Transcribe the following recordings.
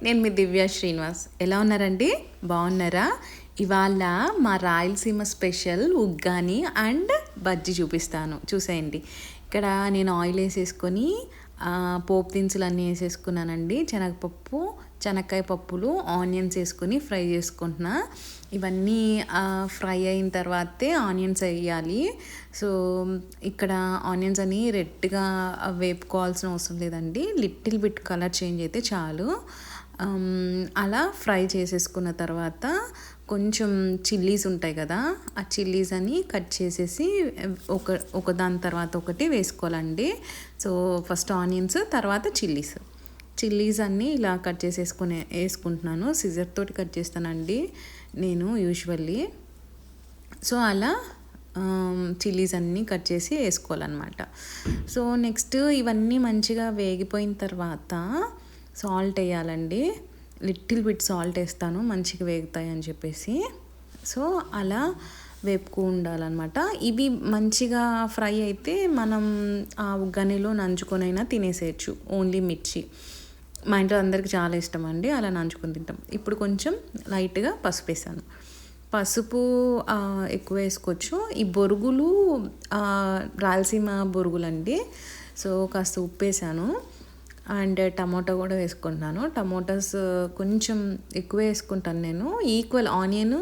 నేను మీ దివ్య శ్రీనివాస్. ఎలా ఉన్నారండి? బాగున్నారా? ఇవాళ మా రాయలసీమ స్పెషల్ ఉగ్గాని అండ్ బజ్జీ చూపిస్తాను, చూసేయండి. ఇక్కడ నేను ఆయిల్ వేసేసుకొని పోపు దినుసులు అన్నీ వేసేసుకున్నానండి. శనగపప్పు, శనక్కాయ పప్పులు, ఆనియన్స్ వేసుకొని ఫ్రై చేసుకుంటున్నా. ఇవన్నీ ఫ్రై అయిన తర్వాతే ఆనియన్స్ వేయాలి. సో ఇక్కడ ఆనియన్స్ అని రెడ్గా వేపుకోవాల్సిన అవసరం లేదండి. లిటిల్ బిట్ కలర్ చేంజ్ అయితే చాలు. అలా ఫ్రై చేసేసుకున్న తర్వాత కొంచెం చిల్లీస్ ఉంటాయి కదా, ఆ చిల్లీస్ అని కట్ చేసేసి ఒక దాని తర్వాత ఒకటి వేసుకోవాలండి. సో ఫస్ట్ ఆనియన్స్, తర్వాత చిల్లీస్ అన్నీ ఇలా కట్ వేసుకుంటున్నాను. సిజర్ తోటి కట్ చేస్తానండి నేను యూజువల్లీ. సో అలా చిల్లీస్ అన్నీ కట్ చేసి వేసుకోవాలన్నమాట. సో నెక్స్ట్ ఇవన్నీ మంచిగా వేగిపోయిన తర్వాత సాల్ట్ వేయాలండి. లిటిల్ బిట్ సాల్ట్ వేస్తాను, మంచిగా వేగుతాయి అని చెప్పేసి. సో అలా వేపుకు ఉండాలన్నమాట. ఇవి మంచిగా ఫ్రై అయితే మనం ఆ ఉగ్గనిలో నంచుకొనైనా తినేసేయచ్చు. ఓన్లీ మిర్చి మా ఇంట్లో అందరికి చాలా ఇష్టం అండి, అలా నంచుకొని తింటాం. ఇప్పుడు కొంచెం లైట్గా పసుపు వేసాను. పసుపు ఎక్కువ వేసుకోవచ్చు. ఈ బొరుగులు రాయలసీమ బొరుగులు అండి. సో కాస్త ఉప్పు వేసాను అండ్ టమాటో కూడా వేసుకుంటున్నాను. టమాటోస్ కొంచెం ఎక్కువ వేసుకుంటాను నేను. ఈక్వల్ ఆనియన్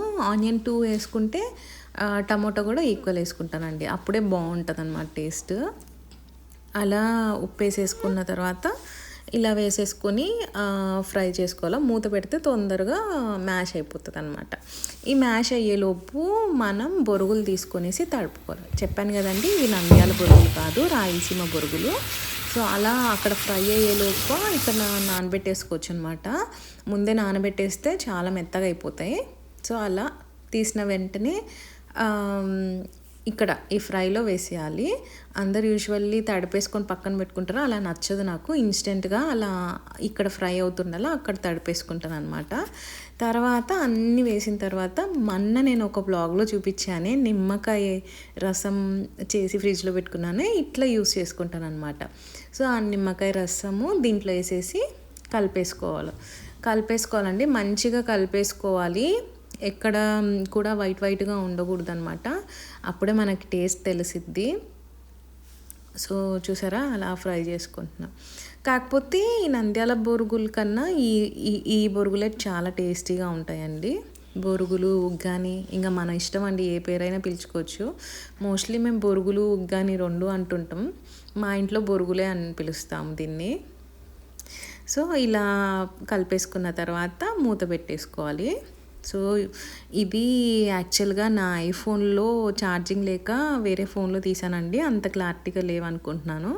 2 వేసుకుంటే టమాటో కూడా ఈక్వల్ వేసుకుంటానండి, అప్పుడే బాగుంటుంది అన్నమాట టేస్ట్. అలా ఉప్పు వేసేసుకున్న తర్వాత ఇలా వేసేసుకొని ఫ్రై చేసుకోవాలి. మూత పెడితే తొందరగా మ్యాష్ అయిపోతుంది అనమాట. ఈ మ్యాష్ అయ్యేలోపు మనం బొరుగులు తీసుకొనేసి తడుపుకోవాలి. చెప్పాను కదండి, ఇవి నంద్యాల బొరుగులు కాదు, రాయలసీమ బొరుగులు. సో అలా అక్కడ ఫ్రై అయ్యేలోపు ఇక్కడ నానబెట్టేసుకోవచ్చు అనమాట. ముందే నానబెట్టేస్తే చాలా మెత్తగా అయిపోతాయి. సో అలా తీసిన వెంటనే ఇక్కడ ఈ ఫ్రైలో వేసేయాలి. అందరు యూజువల్లీ తడిపేసుకొని పక్కన పెట్టుకుంటారు, అలా నచ్చదు నాకు. ఇన్స్టెంట్గా అలా ఇక్కడ ఫ్రై అవుతుండాలా అక్కడ తడిపేసుకుంటాను అనమాట. తర్వాత అన్నీ వేసిన తర్వాత నేను ఒక బ్లాగ్లో చూపించానే, నిమ్మకాయ రసం చేసి ఫ్రిడ్జ్లో పెట్టుకున్నానే, ఇట్లా యూస్ చేసుకుంటాను అనమాట. సో ఆ నిమ్మకాయ రసము దీంట్లో వేసేసి కలిపేసుకోవాలండి. మంచిగా కలిపేసుకోవాలి. ఎక్కడ కూడా వైట్గా ఉండకూడదు అనమాట, అప్పుడే మనకి టేస్ట్ తెలిసిద్ది. సో చూసారా, అలా ఫ్రై చేసుకుంటున్నాం. కాకపోతే ఈ నంద్యాల బొరుగుల కన్నా ఈ బొరుగులే చాలా టేస్టీగా ఉంటాయండి. బొరుగులు, ఉగ్గాని ఇంకా మన ఇష్టం అండి, ఏ పేరైనా పిలుచుకోవచ్చు. మోస్ట్లీ మేము బొరుగులు, ఉగ్గాని 2 అంటుంటాం. మా ఇంట్లో బొరుగులే అని పిలుస్తాం దీన్ని. సో ఇలా కలిపేసుకున్న తర్వాత మూత పెట్టేసుకోవాలి. సో ఇది యాక్చువల్గా నా ఐఫోన్లో ఛార్జింగ్ లేక వేరే ఫోన్లో తీసానండి, అంత క్లారిటీగా లేవనుకుంటున్నాను.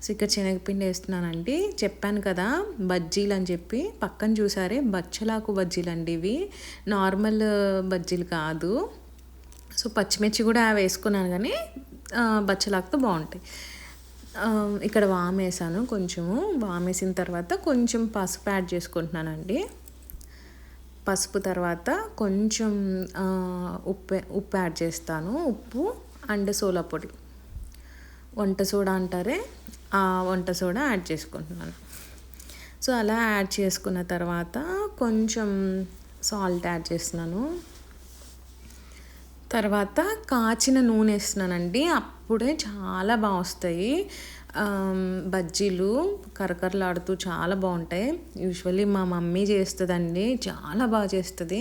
సో ఇక్కడ శనగపిండి వేస్తున్నానండి. చెప్పాను కదా బజ్జీలు అని చెప్పి, పక్కన చూసారే బచ్చలాకు బజ్జీలు అండి ఇవి, నార్మల్ బజ్జీలు కాదు. సో పచ్చిమిర్చి కూడా వేసుకున్నాను, కానీ బచ్చలాకుతో బాగుంటాయి. ఇక్కడ వామేసాను, కొంచెము వామేసిన తర్వాత కొంచెం పసుపు యాడ్ చేసుకుంటున్నానండి. పసుపు తర్వాత కొంచెం ఉప్పు యాడ్ చేస్తాను. ఉప్పు అండ్ సోలా పొడి, వంట సోడా అంటారే, ఆ వంట సోడా యాడ్ చేసుకుంటున్నాను. సో అలా యాడ్ చేసుకున్న తర్వాత కొంచెం సాల్ట్ యాడ్ చేస్తున్నాను. తర్వాత కాచిన నూనె వేస్తున్నానండి, అప్పుడే చాలా బాగా వస్తాయి బజ్జీలు, కరకరలాడుతూ చాలా బాగుంటాయి. యూజువల్లీ మా మమ్మీ చేస్తుందండి, చాలా బాగా చేస్తుంది.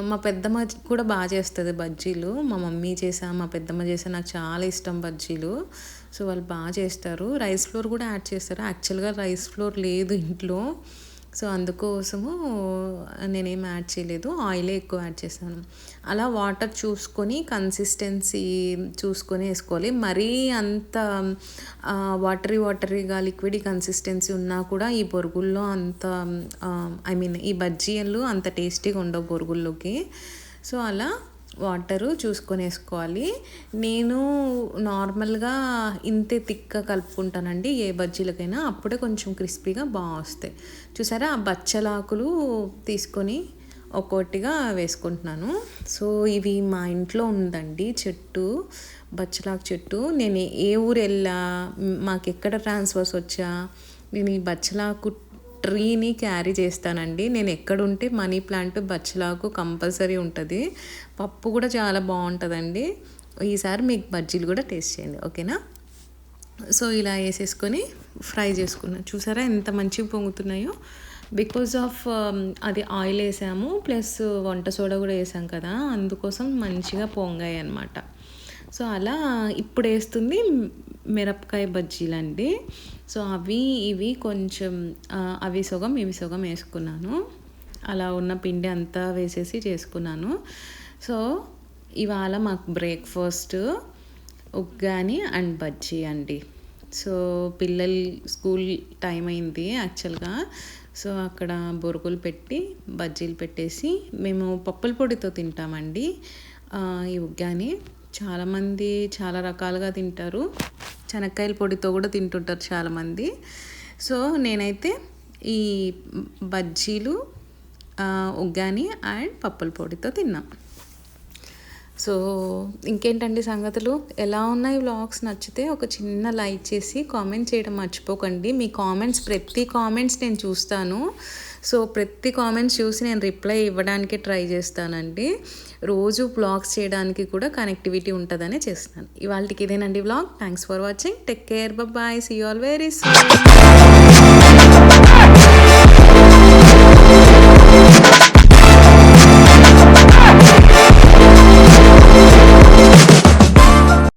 మా పెద్దమ్మ కూడా బాగా చేస్తుంది బజ్జీలు. మా మమ్మీ మా పెద్దమ్మ నాకు చాలా ఇష్టం బజ్జీలు. సో వాళ్ళు బాగా చేస్తారు. రైస్ ఫ్లోర్ కూడా యాడ్ చేస్తారు. యాక్చువల్గా రైస్ ఫ్లోర్ లేదు ఇంట్లో, సో అందుకోసము నేనేం యాడ్ చేయలేదు, ఆయిలే ఎక్కువ యాడ్ చేశాను. అలా వాటర్ చూసుకొని కన్సిస్టెన్సీ చూసుకొని వేసుకోవాలి. మరీ అంత వాటరీగా లిక్విడ్ కన్సిస్టెన్సీ ఉన్నా కూడా ఈ బొరుగుల్లో అంత ఈ బజ్జీలు అంత టేస్టీగా ఉండవు బొరుగుల్లోకి. సో అలా వాటరు చూసుకొని వేసుకోవాలి. నేను నార్మల్గా ఇంతే థిక్గా కలుపుకుంటానండి ఏ బజ్జీలకైనా, అప్పుడే కొంచెం క్రిస్పీగా బాగా వస్తాయి. చూసారా, ఆ బచ్చలాకులు తీసుకొని ఒక్కొక్కటిగా వేసుకుంటున్నాను. సో ఇవి మా ఇంట్లో ఉందండి చెట్టు, బచ్చలాకు చెట్టు. నేను ఏ ఊరు వెళ్ళా, మాకు ఎక్కడ ట్రాన్స్ఫర్స్ వచ్చా, నేను ఈ బచ్చలాకు ట్రీని క్యారీ చేస్తానండి. నేను ఎక్కడుంటే మనీ ప్లాంట్, బచ్చలాకు కంపల్సరీ ఉంటుంది. పప్పు కూడా చాలా బాగుంటుందండి. ఈసారి మీకు బజ్జీలు కూడా టేస్ట్ చేయండి, ఓకేనా? సో ఇలా వేసేసుకొని ఫ్రై చేసుకున్నాను. చూసారా ఎంత మంచిగా పొంగుతున్నాయో? బికాజ్ ఆఫ్ అది ఆయిల్ వేసాము, ప్లస్ వంట సోడా కూడా వేసాం కదా, అందుకోసం మంచిగా పొంగాయి అన్నమాట. సో అలా ఇప్పుడు వేస్తుంది మిరపకాయ బజ్జీలండి. సో అవి ఇవి కొంచెం అవి సగం ఇవి సగం వేసుకున్నాను. అలా ఉన్న పిండి అంతా వేసేసి చేసుకున్నాను. సో ఇవాళ మాకు బ్రేక్ఫాస్ట్ ఉగ్గాని అండ్ బజ్జీ అండి. సో పిల్లలు స్కూల్ టైం అయింది యాక్చువల్గా. సో అక్కడ బొరుగులు పెట్టి బజ్జీలు పెట్టేసి మేము పప్పుల పొడితో తింటామండి ఈ ఉగ్గాని. చాలామంది చాలా రకాలుగా తింటారు, శనక్కాయల పొడితో కూడా తింటుంటారు చాలామంది. సో నేనైతే ఈ బజ్జీలు ఉగ్గాని అండ్ పప్పుల పొడితో తిన్నాం. సో ఇంకేంటండి సంగతులు? ఎలా ఉన్నాయి వ్లాగ్స్? నచ్చితే ఒక చిన్న లైక్ చేసి కామెంట్ చేయడం మర్చిపోకండి. మీ కామెంట్స్, ప్రతి కామెంట్స్ నేను చూస్తాను. సో ప్రతి కామెంట్స్ చూసి నేను రిప్లై ఇవ్వడానికి ట్రై చేస్తానండి. రోజు వ్లాగ్స్ చేయడానికి కూడా కనెక్టివిటీ ఉంటుందని చేస్తున్నాను. ఇవాళకి ఇదేనండి vlog. Thanks for watching. Take care, bye, see you all very soon.